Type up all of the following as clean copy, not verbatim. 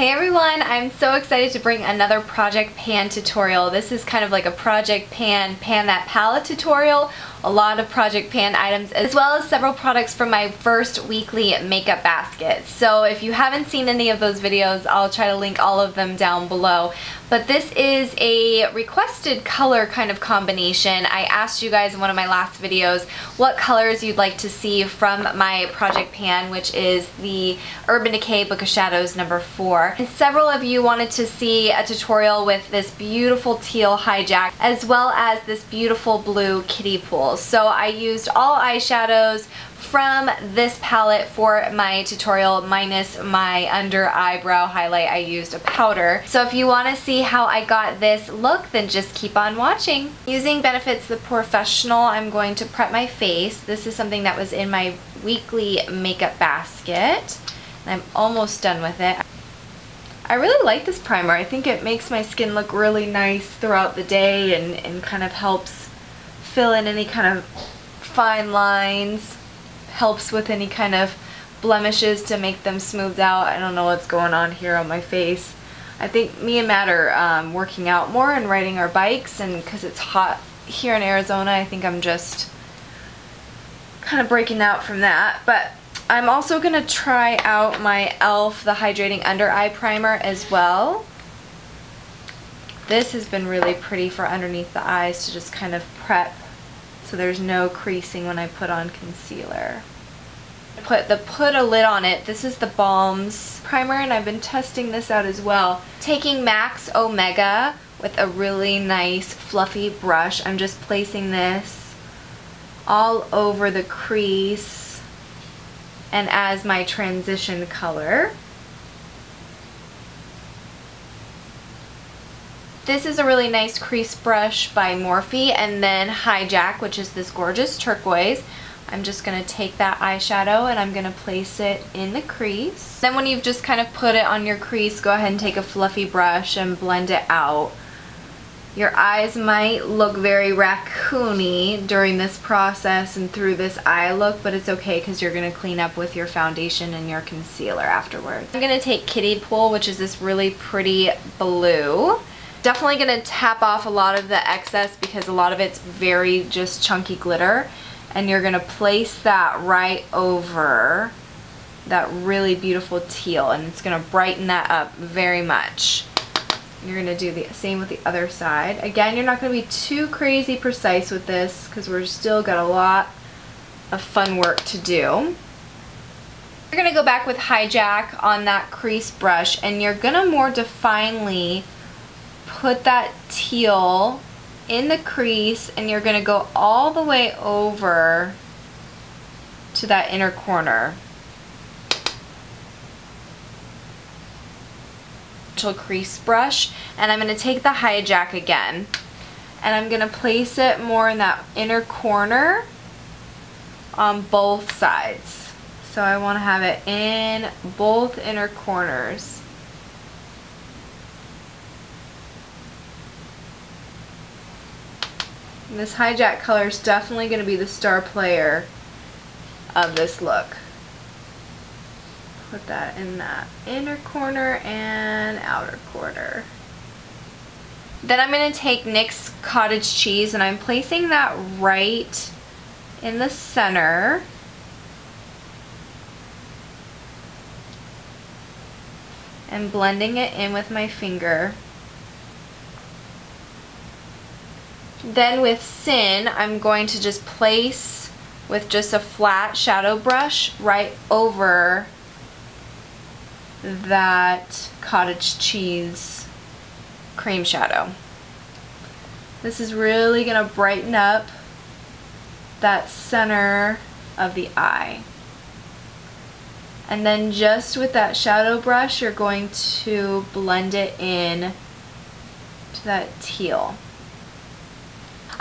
Hey everyone, I'm so excited to bring another project pan tutorial. This is kind of like a project pan that palette tutorial. A lot of project pan items as well as several products from my first weekly makeup basket. So if you haven't seen any of those videos, I'll try to link all of them down below. But this is a requested color kind of combination. I asked you guys in one of my last videos what colors you'd like to see from my project pan, which is the Urban Decay Book of Shadows number 4. And several of you wanted to see a tutorial with this beautiful teal hijack as well as this beautiful blue kiddie pool. So I used all eyeshadows from this palette for my tutorial, minus my under eyebrow highlight. I used a powder. So if you want to see how I got this look, then just keep on watching. Using Benefit's The Professional, I'm going to prep my face. This is something that was in my weekly makeup basket. And I'm almost done with it. I really like this primer. I think it makes my skin look really nice throughout the day and kind of helps fill in any kind of fine lines. Helps with any kind of blemishes to make them smoothed out. I don't know what's going on here on my face. I think me and Matt are working out more and riding our bikes, and because it's hot here in Arizona, I think I'm just kind of breaking out from that. But I'm also going to try out my e.l.f. The Hydrating Under Eye Primer as well. This has been really pretty for underneath the eyes to just kind of prep so there's no creasing when I put on concealer. Put a lid on it. This is the Balm's primer, and I've been testing this out as well. Taking MAC's Omega with a really nice fluffy brush, I'm just placing this all over the crease and as my transition color. This is a really nice crease brush by Morphe, and then Hijack, which is this gorgeous turquoise. I'm just going to take that eyeshadow and I'm going to place it in the crease. Then when you've just kind of put it on your crease, go ahead and take a fluffy brush and blend it out. Your eyes might look very raccoony during this process and through this eye look, but it's okay because you're going to clean up with your foundation and your concealer afterwards. I'm going to take Kiddie Pool, which is this really pretty blue. Definitely going to tap off a lot of the excess because a lot of it's very just chunky glitter, and you're going to place that right over that really beautiful teal, and it's going to brighten that up very much. You're going to do the same with the other side. Again, you're not going to be too crazy precise with this because we're still got a lot of fun work to do. You're going to go back with Hijack on that crease brush, and you're going to more definely put that teal in the crease, and you're going to go all the way over to that inner corner. Crease brush, and I'm going to take the Hijack again, and I'm going to place it more in that inner corner on both sides. So I want to have it in both inner corners. This Hijack color is definitely going to be the star player of this look. Put that in that inner corner and outer corner. Then I'm going to take NYX Cottage Cheese, and I'm placing that right in the center. And blending it in with my finger. Then with Sin, I'm going to just place with just a flat shadow brush right over that cottage cheese cream shadow. This is really going to brighten up that center of the eye. And then just with that shadow brush, you're going to blend it in to that teal.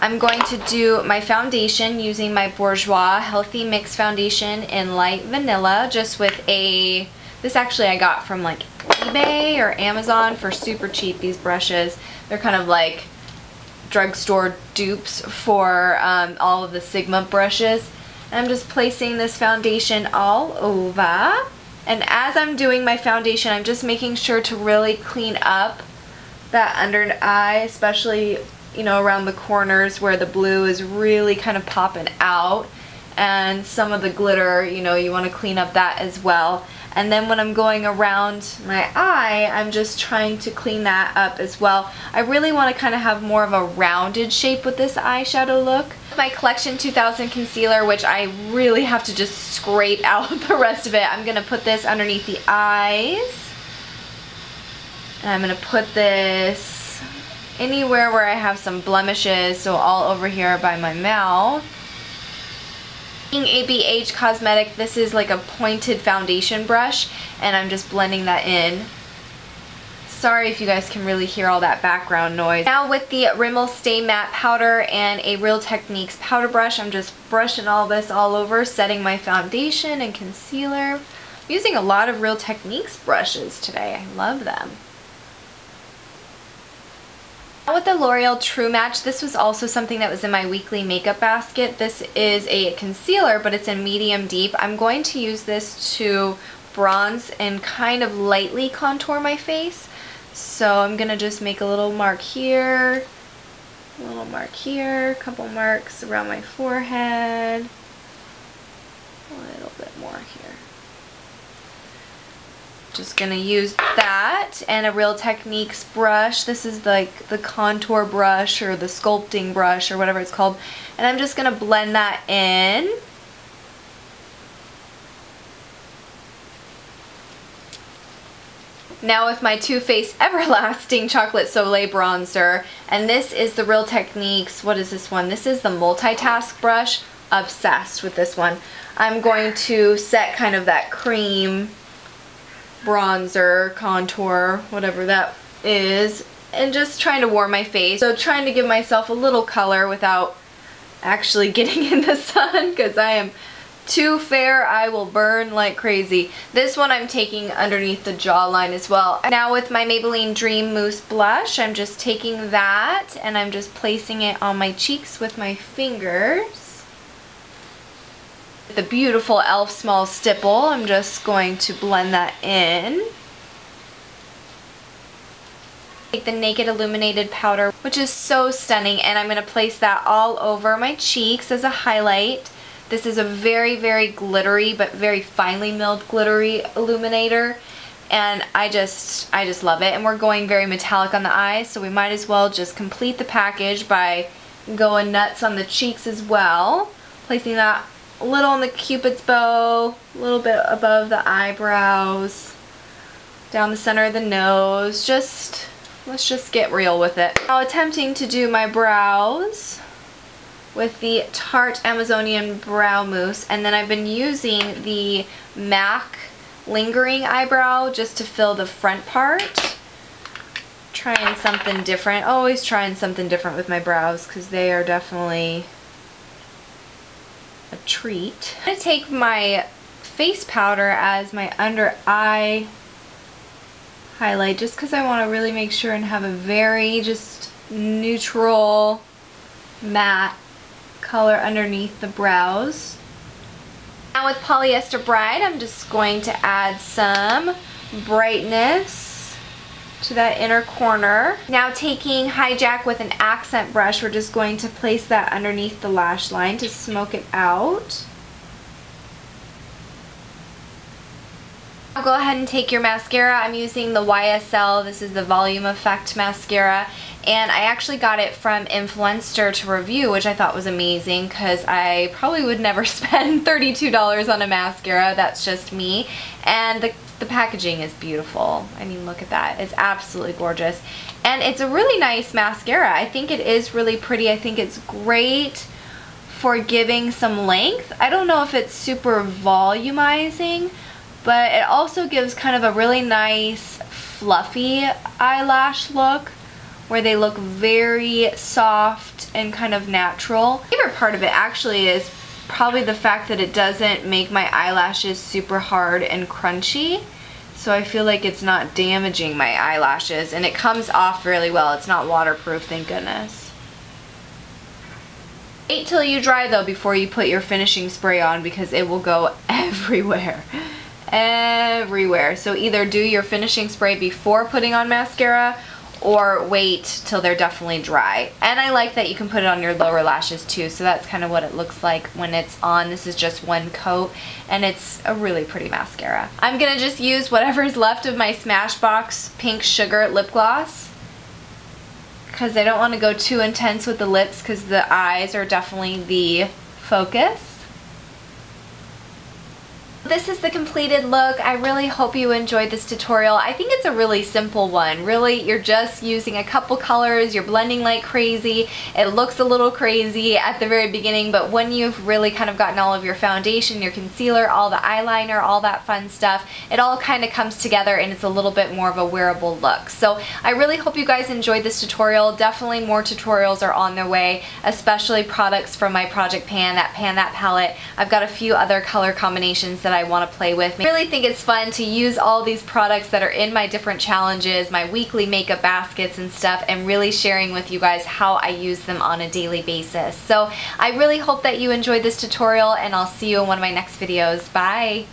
I'm going to do my foundation using my Bourjois Healthy Mix Foundation in Light Vanilla, just with a, this actually I got from like eBay or Amazon for super cheap, these brushes. They're kind of like drugstore dupes for all of the Sigma brushes. And I'm just placing this foundation all over. And as I'm doing my foundation, I'm just making sure to really clean up that under eye, especially, you know, around the corners where the blue is really kind of popping out. And some of the glitter, you know, you want to clean up that as well. And then when I'm going around my eye, I'm just trying to clean that up as well. I really want to kind of have more of a rounded shape with this eyeshadow look. My Collection 2000 concealer, which I really have to just scrape out the rest of it, I'm going to put this underneath the eyes. And I'm going to put this anywhere where I have some blemishes, so all over here by my mouth. ABH Cosmetic, this is like a pointed foundation brush, and I'm just blending that in. Sorry if you guys can really hear all that background noise. Now with the Rimmel Stay Matte Powder and a Real Techniques powder brush, I'm just brushing all this all over, setting my foundation and concealer. I'm using a lot of Real Techniques brushes today. I love them. With the L'Oreal True Match, this was also something that was in my weekly makeup basket. This is a concealer, but it's in medium deep. I'm going to use this to bronze and kind of lightly contour my face. So I'm going to just make a little mark here, a little mark here, a couple marks around my forehead, a little bit more here. Just gonna use that and a Real Techniques brush. This is like the contour brush or the sculpting brush or whatever it's called. And I'm just gonna blend that in. Now with my Too Faced Everlasting Chocolate Soleil Bronzer, and this is the Real Techniques, what is this one? This is the Multitask brush. Obsessed with this one. I'm going to set kind of that cream bronzer, contour, whatever that is, and just trying to warm my face. So trying to give myself a little color without actually getting in the sun, because I am too fair. I will burn like crazy. This one I'm taking underneath the jawline as well. Now with my Maybelline Dream Mousse blush, I'm just taking that and I'm just placing it on my cheeks with my fingers. The beautiful e.l.f. Small Stipple, I'm just going to blend that in. Take the Naked Illuminated Powder, which is so stunning, and I'm going to place that all over my cheeks as a highlight. This is a very, very glittery but very finely milled glittery illuminator, and I just love it. And we're going very metallic on the eyes, so we might as well just complete the package by going nuts on the cheeks as well. Placing that a little on the Cupid's bow, a little bit above the eyebrows, down the center of the nose. Let's just get real with it. Now attempting to do my brows with the Tarte Amazonian Brow Mousse, and then I've been using the MAC Lingering Eyebrow just to fill the front part. Trying something different. Always trying something different with my brows because they are definitely a treat. I'm going to take my face powder as my under eye highlight just because I want to really make sure and have a very just neutral matte color underneath the brows. Now with Polyester Bride, I'm just going to add some brightness to that inner corner. Now taking Hijack with an accent brush, we're just going to place that underneath the lash line to smoke it out. I'll go ahead and take your mascara. I'm using the YSL. This is the Volume Effect mascara, and I actually got it from Influenster to review, which I thought was amazing because I probably would never spend $32 on a mascara. That's just me. And the packaging is beautiful. I mean, look at that. It's absolutely gorgeous. And it's a really nice mascara. I think it is really pretty. I think it's great for giving some length. I don't know if it's super volumizing, but it also gives kind of a really nice fluffy eyelash look where they look very soft and kind of natural. My favorite part of it actually is probably the fact that it doesn't make my eyelashes super hard and crunchy. So I feel like it's not damaging my eyelashes, and it comes off really well. It's not waterproof, thank goodness. Wait till you dry though before you put your finishing spray on because it will go everywhere. everywhere. So either do your finishing spray before putting on mascara or wait till they're definitely dry. And I like that you can put it on your lower lashes too, so that's kind of what it looks like when it's on. This is just one coat and it's a really pretty mascara. I'm gonna just use whatever's left of my Smashbox Pink Sugar lip gloss because I don't want to go too intense with the lips because the eyes are definitely the focus. This is the completed look. I really hope you enjoyed this tutorial. I think it's a really simple one. Really, you're just using a couple colors, you're blending like crazy. It looks a little crazy at the very beginning, but when you've really kind of gotten all of your foundation, your concealer, all the eyeliner, all that fun stuff, it all kind of comes together and it's a little bit more of a wearable look. So I really hope you guys enjoyed this tutorial. Definitely more tutorials are on their way, especially products from my Project Pan, that palette. I've got a few other color combinations that I want to play with. I really think it's fun to use all these products that are in my different challenges, my weekly makeup baskets and stuff, and really sharing with you guys how I use them on a daily basis. So I really hope that you enjoyed this tutorial, and I'll see you in one of my next videos. Bye!